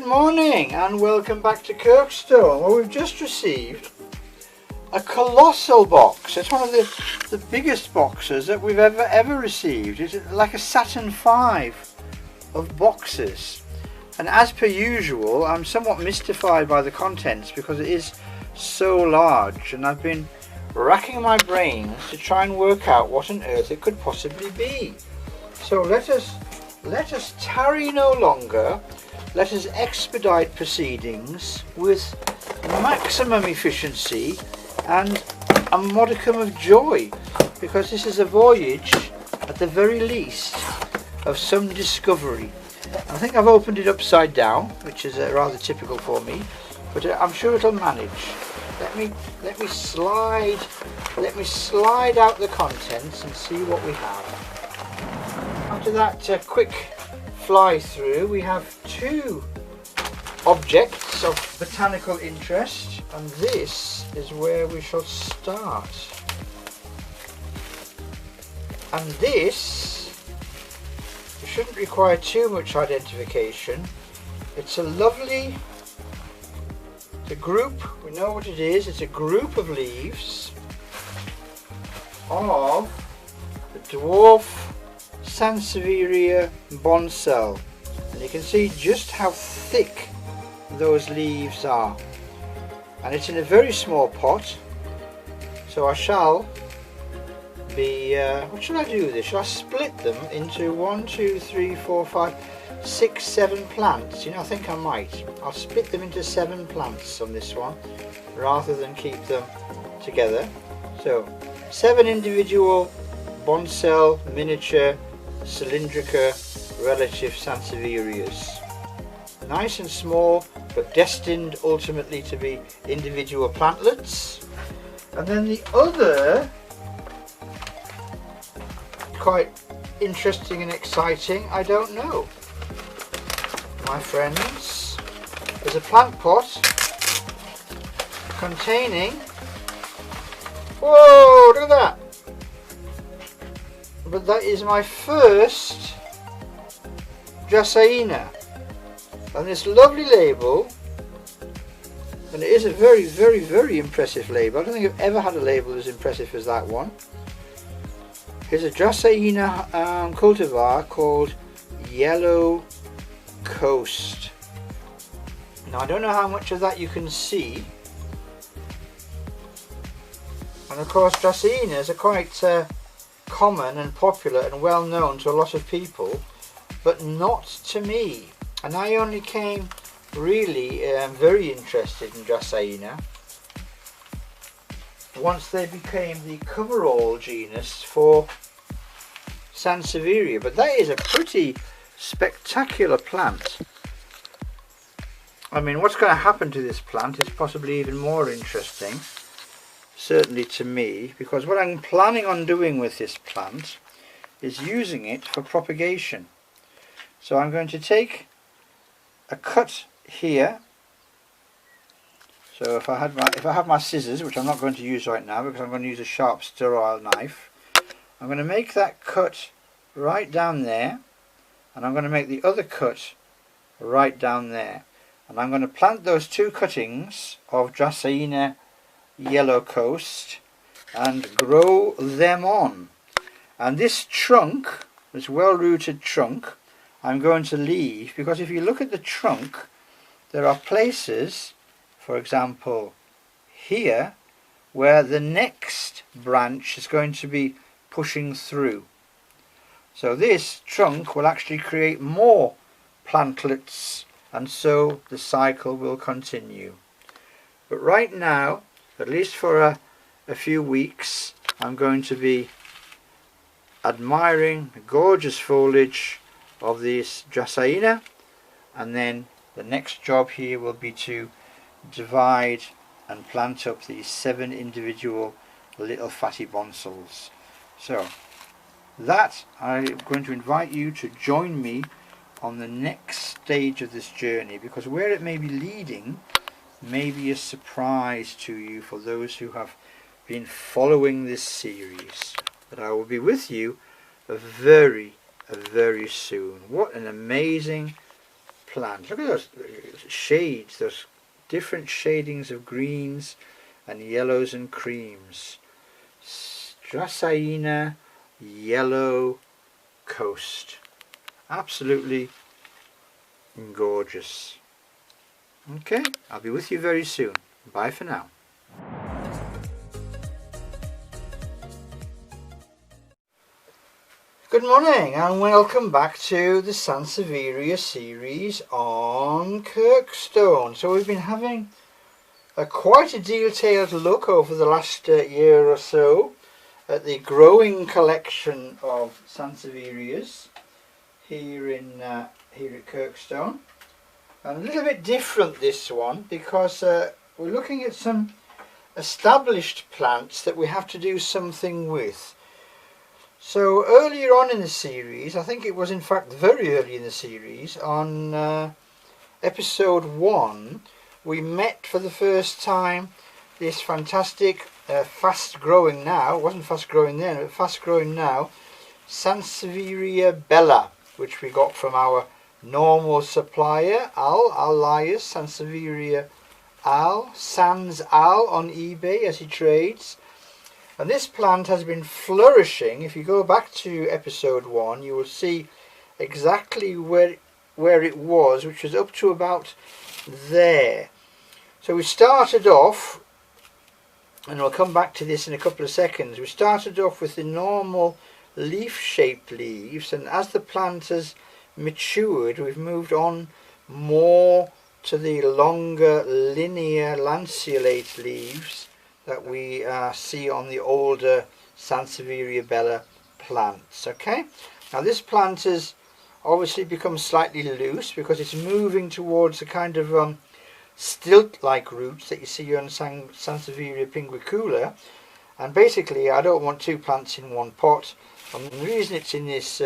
Good morning and welcome back to Kirkstone. Well, we've just received a colossal box. It's one of the biggest boxes that we've ever received. It's like a Saturn V of boxes. And as per usual, I'm somewhat mystified by the contents because it is so large, and I've been racking my brains to try and work out what on earth it could possibly be. So let us tarry no longer. Let us expedite proceedings with maximum efficiency and a modicum of joy, because this is a voyage, at the very least, of some discovery. I think I've opened it upside down, which is rather typical for me, but I'm sure it'll manage. Let me slide out the contents and see what we have. After that quick fly through, we have two objects of botanical interest, and this is where we shall start. And this shouldn't require too much identification. It's a lovely, it's a group, we know what it is, it's a group of leaves of the dwarf Sansevieria Bonsall, and you can see just how thick those leaves are, and it's in a very small pot. So I shall be what should I do with this? Shall I split them into 1, 2, 3, 4, 5, 6, 7 plants? You know, I think I might. I'll split them into 7 plants on this one rather than keep them together. So 7 individual Bonsall miniature cylindrica relative Sansevierias. Nice and small, but destined ultimately to be individual plantlets. And then the other, quite interesting and exciting, I don't know, my friends, is a plant pot containing, whoa, look at that! But that is my first Dracæna, and this lovely label, and it is a very, very, very impressive label. I don't think I've ever had a label as impressive as that one. Here's a Dracæna cultivar called Yellow Coast. Now I don't know how much of that you can see, and of course Dracænas are quite common and popular and well known to a lot of people, but not to me. And I only came really very interested in Dracæna once they became the coverall genus for Sansevieria. But that is a pretty spectacular plant. I mean, what's going to happen to this plant is possibly even more interesting, certainly to me, because what I'm planning on doing with this plant is using it for propagation. So I'm going to take a cut here. So if I have my scissors, which I'm not going to use right now because I'm going to use a sharp sterile knife, I'm going to make that cut right down there, and I'm going to make the other cut right down there, and I'm going to plant those two cuttings of Dracæna Yellow Coast and grow them on. And this trunk, this well-rooted trunk, I'm going to leave, because if you look at the trunk, there are places, for example here, where the next branch is going to be pushing through. So this trunk will actually create more plantlets, and so the cycle will continue. But right now, at least for a few weeks, I'm going to be admiring the gorgeous foliage of this Dracæna, and then the next job here will be to divide and plant up these 7 individual little fatty Bonsalls. So that, I'm going to invite you to join me on the next stage of this journey, because where it may be leading may be a surprise to you for those who have been following this series. But I will be with you very soon. What an amazing plant. Look at those shades, those different shadings of greens and yellows and creams. Dracaena Yellow Coast. Absolutely gorgeous. Okay, I'll be with you very soon. Bye for now. Good morning and welcome back to the Sansevieria series on Kirkstone. So we've been having quite a detailed look over the last year or so at the growing collection of Sansevierias here at Kirkstone. And a little bit different this one because we're looking at some established plants that we have to do something with. So earlier on in the series, I think it was in fact very early in the series, on episode 1, we met for the first time this fantastic fast growing now, it wasn't fast growing then, but fast growing now, Sansevieria bella, which we got from our normal supplier, Al Lias, Sansevieria Al, Sans Al on eBay as he trades. And this plant has been flourishing. If you go back to episode 1, you will see exactly where it was, which was up to about there. So we started off, and we'll come back to this in a couple of seconds, we started off with the normal leaf-shaped leaves, and as the plant has matured, we've moved on more to the longer linear lanceolate leaves that we see on the older Sansevieria bella plants. Okay, now this plant has obviously become slightly loose because it's moving towards a kind of stilt-like roots that you see on Sansevieria pinguicula, and basically I don't want two plants in one pot. And the reason it's in this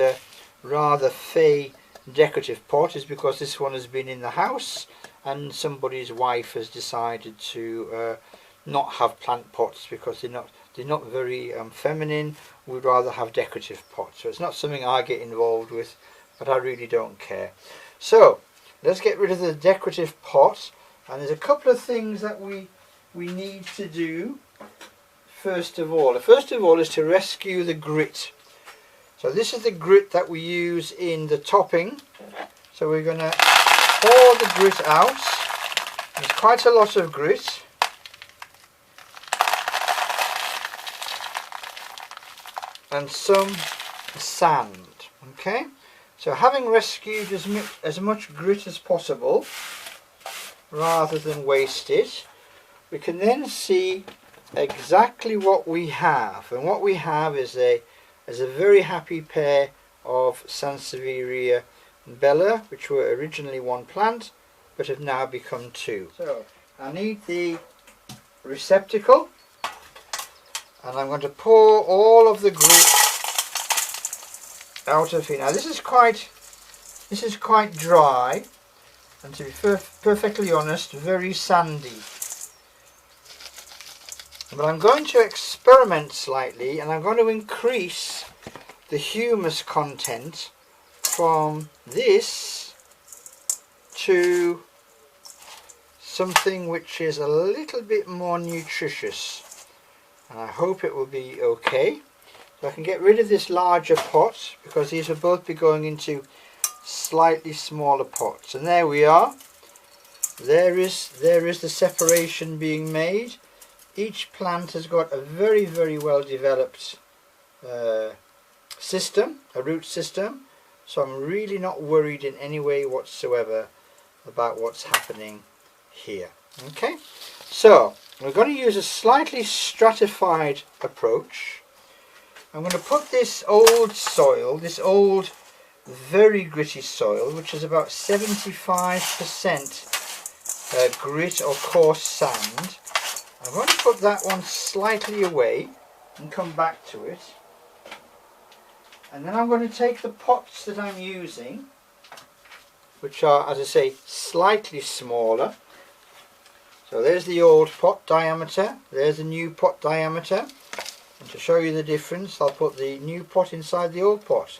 rather fey decorative pot is because this one has been in the house and somebody's wife has decided to not have plant pots because they're not very feminine. We'd rather have decorative pots, so it's not something I get involved with, but I really don't care. So let's get rid of the decorative pot, and there's a couple of things that we need to do. First of all is to rescue the grit. So this is the grit that we use in the topping. So we're going to pour the grit out. There's quite a lot of grit. And some sand. Okay, so having rescued as much grit as possible rather than waste it, we can then see exactly what we have, and what we have is a very happy pair of Sansevieria bella, which were originally one plant but have now become two. So I need the receptacle, and I'm going to pour all of the grit out of here. Now this is quite dry, and to be perfectly honest, very sandy. But I'm going to experiment slightly, and I'm going to increase the humus content from this to something which is a little bit more nutritious. And I hope it will be okay. So I can get rid of this larger pot because these will both be going into slightly smaller pots. And there we are. There is the separation being made. Each plant has got a very, very well developed system, a root system. So I'm really not worried in any way whatsoever about what's happening here. Okay, so we're going to use a slightly stratified approach. I'm going to put this old soil, this old very gritty soil, which is about 75% grit or coarse sand. I'm going to put that one slightly away and come back to it. And then I'm going to take the pots that I'm using, which are, as I say, slightly smaller. So there's the old pot diameter, there's the new pot diameter. And to show you the difference, I'll put the new pot inside the old pot.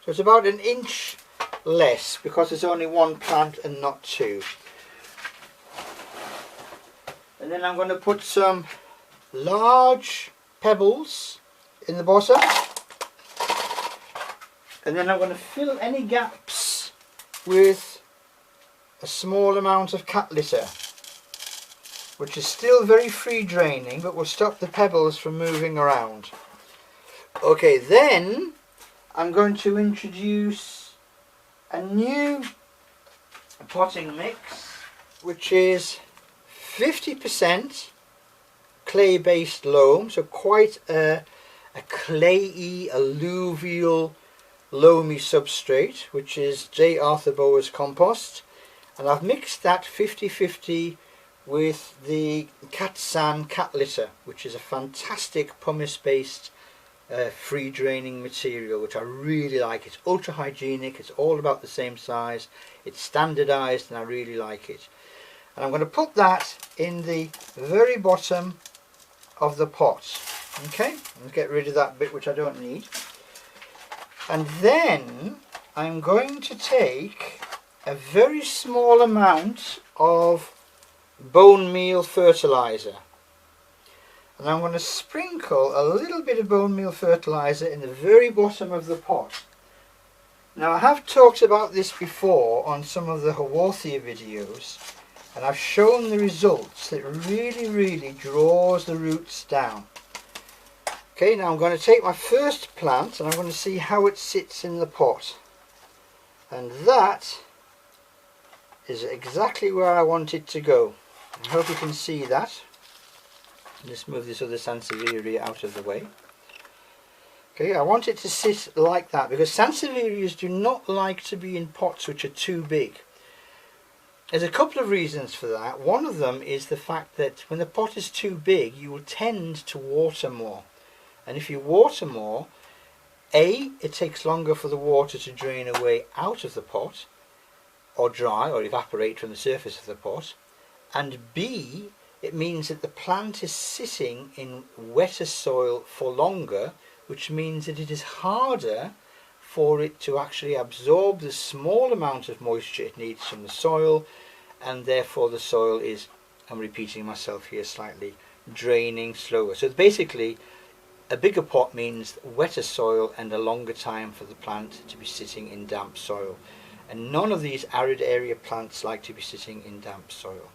So it's about 1 inch less because there's only one plant and not two. And then I'm going to put some large pebbles in the bottom, and then I'm going to fill any gaps with a small amount of cat litter, which is still very free draining but will stop the pebbles from moving around. Okay, then I'm going to introduce a new potting mix, which is 50% clay based loam, so quite a clayey, alluvial, loamy substrate, which is J. Arthur Bower's compost, and I've mixed that 50-50 with the Katsan cat litter, which is a fantastic pumice based free draining material, which I really like. It's ultra hygienic, it's all about the same size, it's standardized, and I really like it. And I'm going to put that in the very bottom of the pot. Okay, and get rid of that bit which I don't need. And then I'm going to take a very small amount of bone meal fertilizer, and I'm going to sprinkle a little bit of bone meal fertilizer in the very bottom of the pot. Now, I have talked about this before on some of the Haworthia videos, and I've shown the results. It really draws the roots down. Okay, now I'm going to take my first plant and I'm going to see how it sits in the pot, and that is exactly where I want it to go. I hope you can see that. Let's move this other Sansevieria out of the way. Okay, I want it to sit like that because Sansevierias do not like to be in pots which are too big. There's a couple of reasons for that. One of them is the fact that when the pot is too big, you will tend to water more. And if you water more, A, it takes longer for the water to drain away out of the pot, or dry, or evaporate from the surface of the pot, and B, it means that the plant is sitting in wetter soil for longer, which means that it is harder for it to actually absorb the small amount of moisture it needs from the soil, and therefore the soil is, I'm repeating myself here slightly, draining slower. So basically a bigger pot means wetter soil and a longer time for the plant to be sitting in damp soil, and none of these arid area plants like to be sitting in damp soil.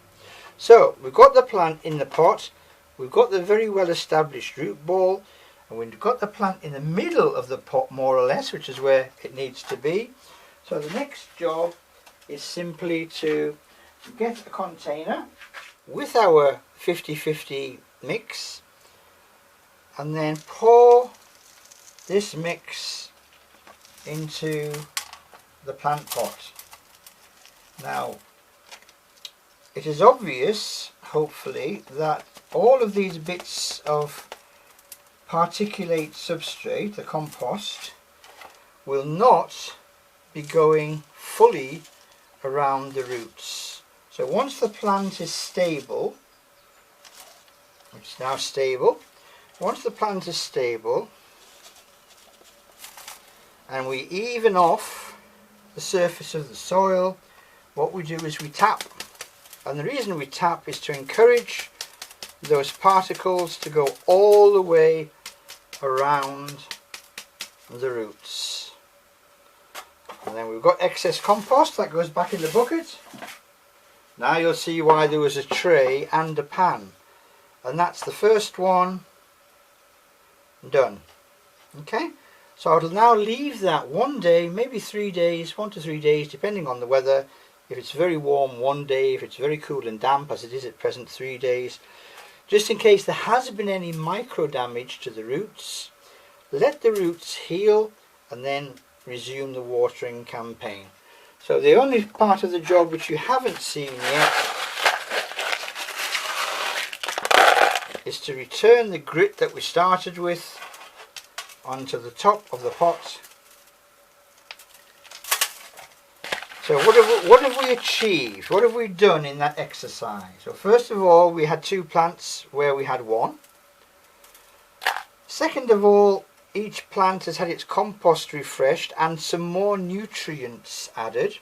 So we've got the plant in the pot, we've got the very well established root ball, and we've got the plant in the middle of the pot more or less, which is where it needs to be. So the next job is simply to get a container with our 50-50 mix and then pour this mix into the plant pot. Now, it is obvious, hopefully, that all of these bits of particulate substrate, the compost, will not be going fully around the roots. So once the plant is stable, it's now stable, once the plant is stable and we even off the surface of the soil, what we do is we tap. And the reason we tap is to encourage those particles to go all the way around the roots. And then we've got excess compost that goes back in the bucket. Now you'll see why there was a tray and a pan, and that's the first one done. Okay, so I'll now leave that 1 day, maybe 3 days, 1 to 3 days depending on the weather. If it's very warm, 1 day. If it's very cool and damp as it is at present, 3 days. Just in case there has been any micro damage to the roots, let the roots heal and then resume the watering campaign. So the only part of the job which you haven't seen yet is to return the grit that we started with onto the top of the pot. So what have we achieved? What have we done in that exercise? Well, first of all, we had 2 plants where we had 1. Second of all, each plant has had its compost refreshed and some more nutrients added,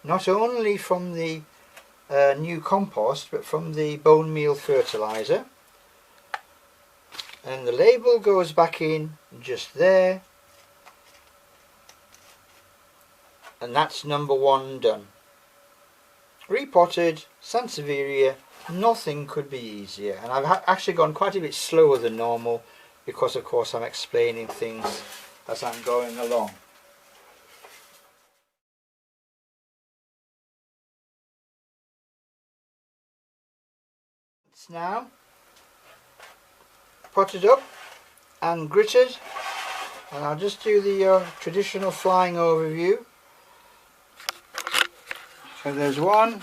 not only from the new compost but from the bone meal fertilizer. And the label goes back in just there, and that's number 1 done. Repotted, Sansevieria, nothing could be easier. And I've actually gone quite a bit slower than normal because of course I'm explaining things as I'm going along. It's now potted up and gritted, and I'll just do the traditional flying overview. So there's one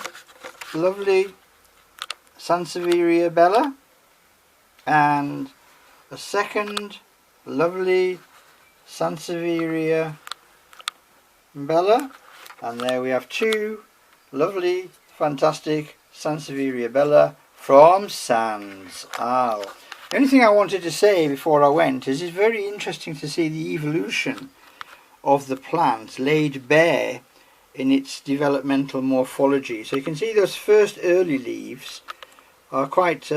lovely Sansevieria bella and a second lovely Sansevieria bella, and there we have 2 lovely fantastic Sansevieria bella from Sans Isle. The only thing I wanted to say before I went is it's very interesting to see the evolution of the plant laid bare in its developmental morphology. So you can see those first early leaves are quite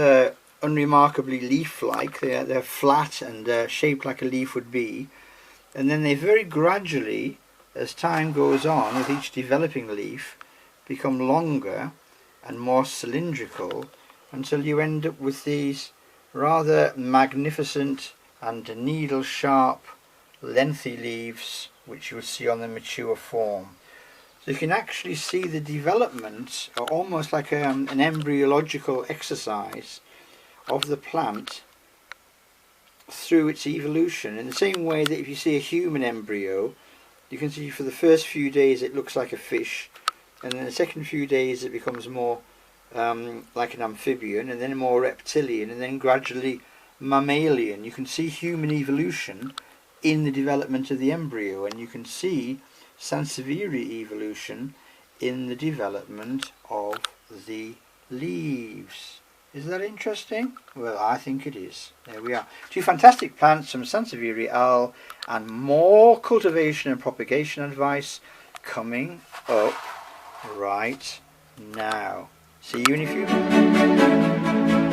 unremarkably leaf-like. They're flat and shaped like a leaf would be, and then they very gradually, as time goes on with each developing leaf, become longer and more cylindrical until you end up with these rather magnificent and needle-sharp lengthy leaves which you will see on the mature form. So you can actually see the development, almost like an embryological exercise of the plant through its evolution, in the same way that if you see a human embryo, you can see for the first few days it looks like a fish, and then the second few days it becomes more like an amphibian, and then more reptilian, and then gradually mammalian. You can see human evolution in the development of the embryo, and you can see Sansevieria evolution in the development of the leaves. Is that interesting? Well, I think it is. There we are. 2 fantastic plants from Sansevieria Isle, and more cultivation and propagation advice coming up right now. See you in a few minutes.